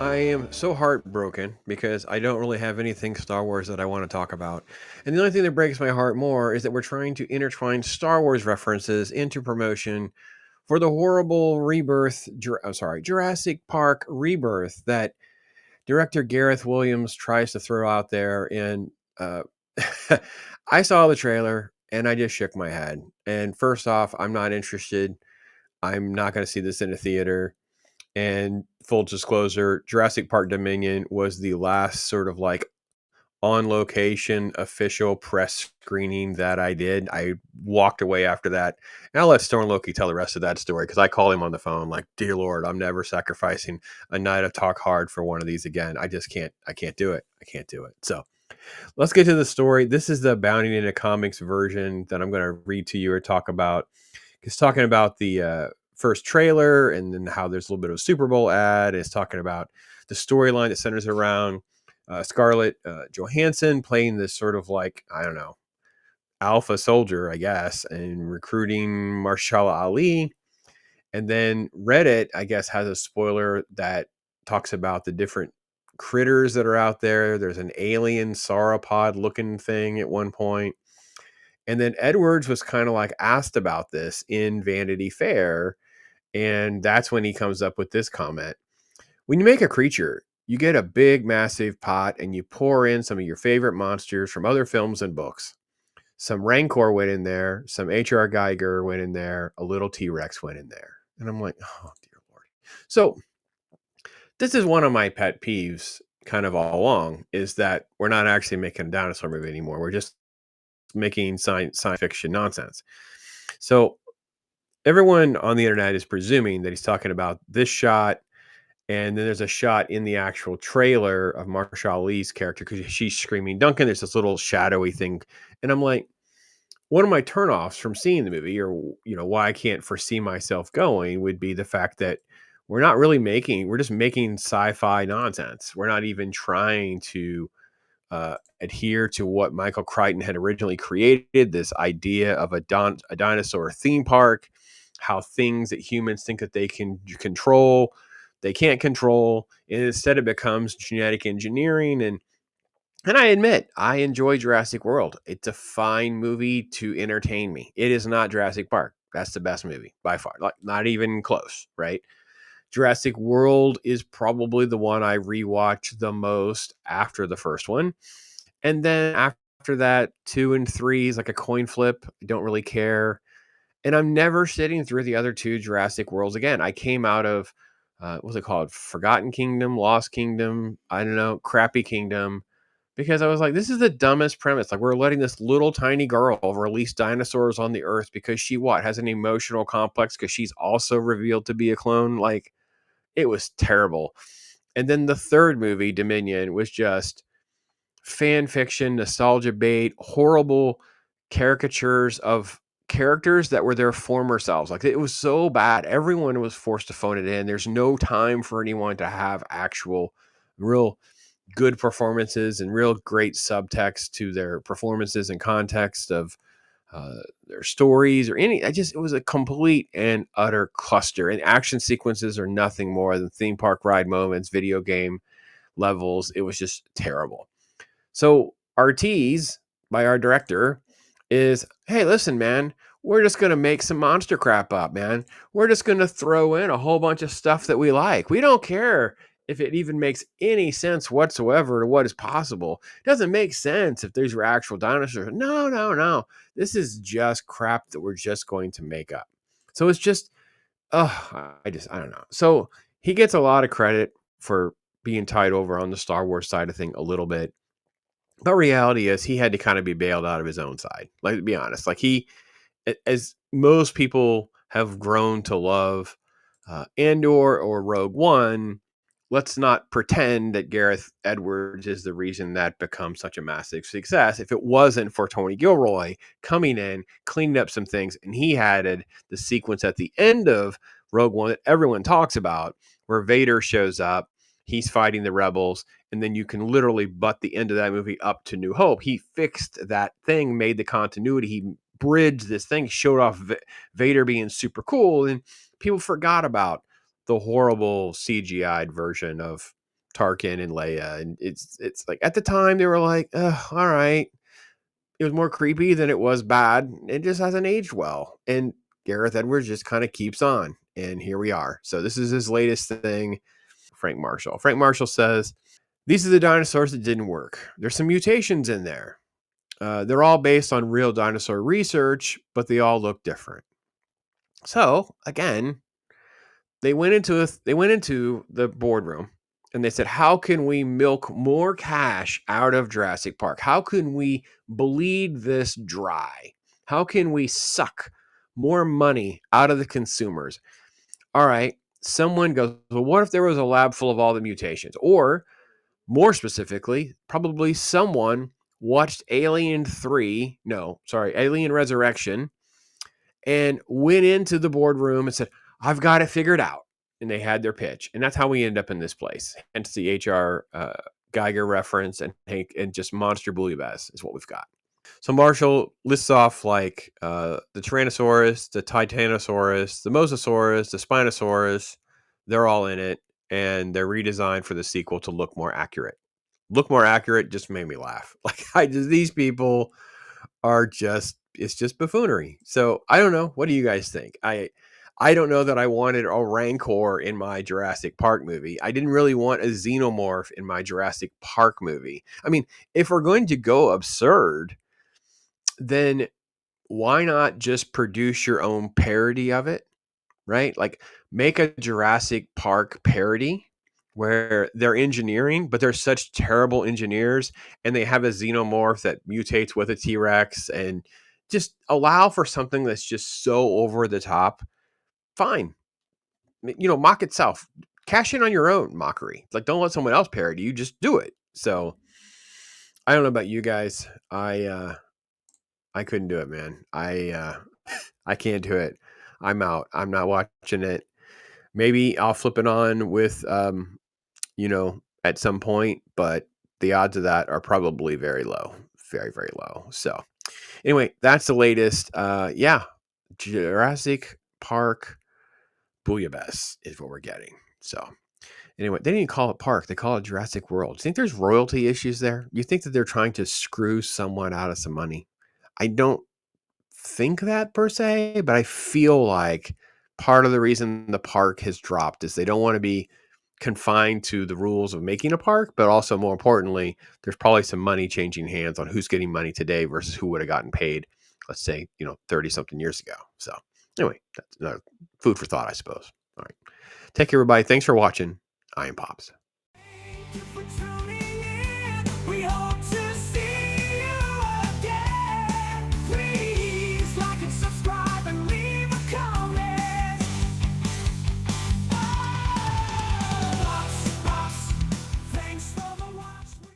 I am so heartbroken because I don't really have anything Star Wars that I want to talk about. And the only thing that breaks my heart more is that we're trying to intertwine Star Wars references into promotion for the horrible Jurassic Park Rebirth that director Gareth Williams tries to throw out there. And uh, I saw the trailer and I just shook my head. And first off, I'm not interested. I'm not going to see this in a theater. And full disclosure, Jurassic Park Dominion was the last sort of like on location official press screening that I did. I walked away after that. And I'll let Storm Loki tell the rest of that story because I call him on the phone like, dear Lord, I'm never sacrificing a night of talk hard for one of these again. I can't do it. I can't do it. So let's get to the story. This is the Bounding into Comics version that I'm going to read to you or talk about. It's talking about the first trailer and then how there's a little bit of a Super Bowl ad. It's talking about the storyline that centers around Scarlett Johansson playing this sort of like, I don't know, alpha soldier, I guess, and recruiting Marshall Ali. And then Reddit, I guess, has a spoiler that talks about the different critters that are out there. There's an alien sauropod looking thing at one point. And then Edwards was kind of like asked about this in Vanity Fair. And that's when he comes up with this comment. When you make a creature, you get a big, massive pot and you pour in some of your favorite monsters from other films and books. Some Rancor went in there, some H.R. Geiger went in there, a little T-Rex went in there. And I'm like, oh, dear Lord. So this is one of my pet peeves kind of all along is that we're not actually making a dinosaur movie anymore. We're just making science fiction nonsense. So everyone on the internet is presuming that he's talking about this shot. And then there's a shot in the actual trailer of Marsha Ali's character because she's screaming Duncan. There's this little shadowy thing. And I'm like, one of my turnoffs from seeing the movie or, why I can't foresee myself going would be the fact that we're just making sci-fi nonsense. We're not even trying to adhere to what Michael Crichton had originally created, this idea of a dinosaur theme park, how things that humans think that they can control, they can't control, and instead it becomes genetic engineering. And I admit, I enjoy Jurassic World. It's a fine movie to entertain me. It is not Jurassic Park. That's the best movie by far. Like not even close, right? Jurassic World is probably the one I rewatch the most after the first one. And then after that, 2 and 3 is like a coin flip. I don't really care. And I'm never sitting through the other two Jurassic Worlds again. I came out of, what's it called? Forgotten Kingdom, Lost Kingdom, I don't know, Crappy Kingdom. Because I was like, this is the dumbest premise. Like, we're letting this little tiny girl release dinosaurs on the earth because she has an emotional complex because she's also revealed to be a clone. Like, it was terrible. And then the third movie, Dominion, was just fan fiction, nostalgia bait, horrible caricatures of characters that were their former selves. Like it was so bad. Everyone was forced to phone it in. There's no time for anyone to have actual real good performances and real great subtext to their performances and context of their stories or any. It was a complete and utter cluster. And action sequences are nothing more than theme park ride moments, video game levels. It was just terrible. So our tease by our director is, hey, listen, man, we're just going to make some monster crap up, man. We're just going to throw in a whole bunch of stuff that we like. We don't care if it even makes any sense whatsoever to what is possible. It doesn't make sense if these were actual dinosaurs. No, no, no. This is just crap that we're just going to make up. So it's just, I don't know. So he gets a lot of credit for being tied over on the Star Wars side of thing a little bit. But reality is he had to kind of be bailed out of his own side. Like, to be honest, like as most people have grown to love Andor or Rogue One, let's not pretend that Gareth Edwards is the reason that becomes such a massive success. If it wasn't for Tony Gilroy coming in, cleaning up some things, and he added the sequence at the end of Rogue One that everyone talks about, where Vader shows up, he's fighting the rebels, and then you can literally butt the end of that movie up to New Hope. He fixed that thing, made the continuity. He bridged this thing, showed off Vader being super cool, and people forgot about the horrible CGI'd version of Tarkin and Leia, and it's like at the time they were like, all right. It was more creepy than it was bad. It just hasn't aged well. And Gareth Edwards just kind of keeps on. And here we are. So this is his latest thing. Frank Marshall. Frank Marshall says, these are the dinosaurs that didn't work. There's some mutations in there. They're all based on real dinosaur research, but they all look different. So again, they went into the boardroom and they said, how can we milk more cash out of Jurassic Park? How can we bleed this dry? How can we suck more money out of the consumers? All right. Someone goes, well, what if there was a lab full of all the mutations? Or more specifically, probably someone watched Alien Resurrection and went into the boardroom and said, I've got it figured out. And they had their pitch. And that's how we end up in this place. Hence the H.R. Geiger reference and just monster bouillabaisse is what we've got. So Marshall lists off like the Tyrannosaurus, the Titanosaurus, the Mosasaurus, the Spinosaurus. They're all in it. And they're redesigned for the sequel to look more accurate. Look more accurate just made me laugh. Like these people are just, it's just buffoonery. So I don't know. What do you guys think? I don't know that I wanted a Rancor in my Jurassic Park movie. I didn't really want a Xenomorph in my Jurassic Park movie. I mean, if we're going to go absurd, then why not just produce your own parody of it? Right? Like make a Jurassic Park parody where they're engineering, but they're such terrible engineers and they have a xenomorph that mutates with a T-Rex and just allow for something that's just so over the top. Fine. Mock itself. Cash in on your own mockery. Like don't let someone else parody you, just do it. So I don't know about you guys. I couldn't do it, man. I can't do it. I'm out. I'm not watching it. Maybe I'll flip it on with, at some point, but the odds of that are probably very low, very, very low. So anyway, that's the latest. Jurassic Park bouillabaisse is what we're getting. So anyway, they didn't even call it Park. They call it Jurassic World. Do you think there's royalty issues there? You think that they're trying to screw someone out of some money? I don't think that per se, but I feel like part of the reason the park has dropped is they don't want to be confined to the rules of making a park, but also more importantly, there's probably some money changing hands on who's getting money today versus who would have gotten paid, let's say, 30 something years ago. So anyway, that's food for thought, I suppose. All right. Take care, everybody. Thanks for watching. I am Pops.